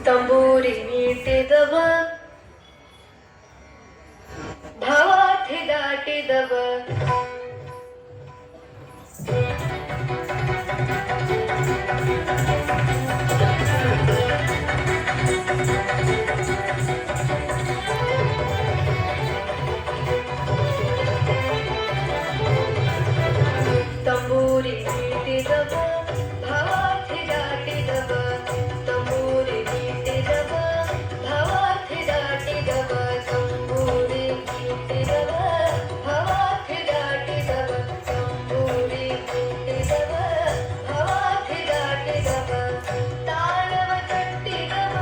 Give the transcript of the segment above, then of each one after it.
ತಂಬೂರಿ ಮೀಟಿದವ ಭವಾರ್ಥಿ ದಾಟಿದವ ತಂಬೂರಿ ಮೀಟಿದವ ಭವಾರ್ಥಿ ದಾಟಿದವ ತಂಬೂರಿ ಮೀಟಿದವ ಭವಾರ್ಥಿ ದಾಟಿದವ ತಂಬೂರಿ ಮೀಟಿದವ ಭವಾರ್ಥಿ ದಾಟಿದವ ತಂಬೂರಿ ಮೀಟಿದವ ಭವಾರ್ಥಿ ದಾಟಿದವ ತಾಳವ ತಟ್ಟಿದವ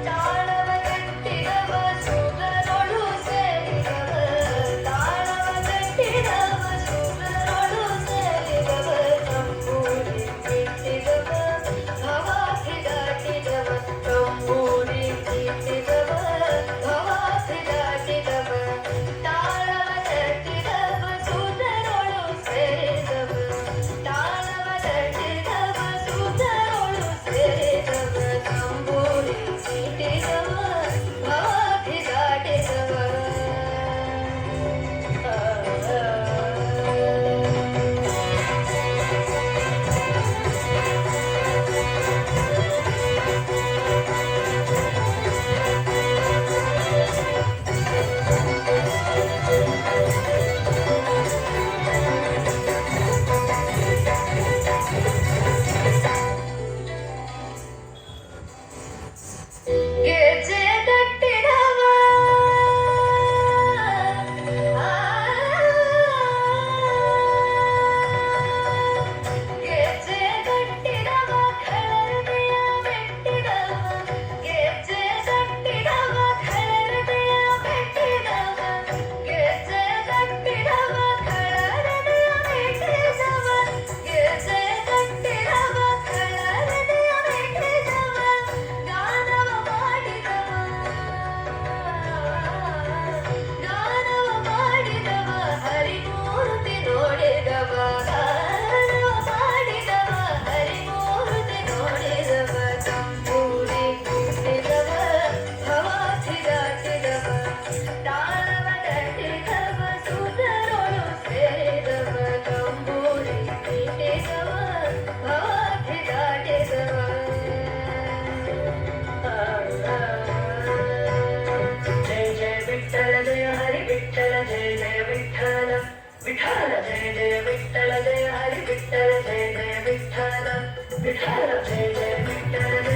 ತಾಳವ ತಟ್ಟಿದವ ಸುಗರೊಳು ಸೇರಿದವ ತಾಳವ ತಟ್ಟಿದವ ಸುಗರೊಳು ಸೇರಿದವ ತಂಬೂರಿ ಮೀಟಿದವ ಭವಾರ್ಥಿ ದಾಟಿದವ ತಂಬೂರಿ ಮೀಟಿದವ ಭವಾರ್ಥಿ ದಾಟಿದವ ತಾಳವ ತಟ್ಟಿದವ ಸುಗರೊಳು ಸೇರಿದವ ತಾಳವ ತಟ್ಟಿದವ ಸುಗರೊಳು ಸೇರಿದವ ತಂಬೂರಿ ಮೀಟಿದವ ಭವಾರ್ಥಿ ದಾಟಿದವ ಗೆಜ್ಜೆ ಕಟ್ಟಿದವ ಗೆಜ್ಜೆ ಕಟ್ಟಿದವ ಖಳರ್ದೆಯ ಬೆಟ್ಟಿದವ ಗೆಜ್ಜೆ ಕಟ್ಟಿದವ ಖಳರ್ದೆಯ ಬೆಟ್ಟಿದವ ಗೆಜ್ಜೆ ಕಟ್ಟಿದವ ಖಳರ್ದೆಯ ಬೆಟ್ಟಿದವ ಗೆಜ್ಜೆ ಕಟ್ಟಿದವ ಖಳರ್ದೆಯ ಬೆಟ್ಟಿದವ ಗಾನವ ಮಾಡಿದವ ಹರಿಮೂರ್ತಿ ನೋಡಿದವ ಗಾನವ ಮಾಡಿದವ ಹರಿಮೂರ್ತಿ ನೋಡಿದವ ತಂಬೂರಿ ಮೀಟಿದವ ಭವಾರ್ಥಿ ದಾಟಿದವ ತಾಳವ ತಟ್ಟಿದವ ಸುಗರೊಳು ಸೇರಿದವ ತಂಬೂರಿ ಮೀಟಿದವ ಭವಾರ್ಥಿ ದಾಟಿದವ ಜಯ ಜಯ ವಿಠಲ ಜಯ ಹರಿ ವಿಠಲ ಜಯ ಜಯ ವಿಠಲ ವಿಠಲ ಜಯ ಜಯ ವಿಠಲ ಜಯ ಹರಿ ವಿಠಲ ಜಯ ಜಯ ವಿಠಲ ವಿಠಲ ಜಯ ಜಯ ವಿಠಲ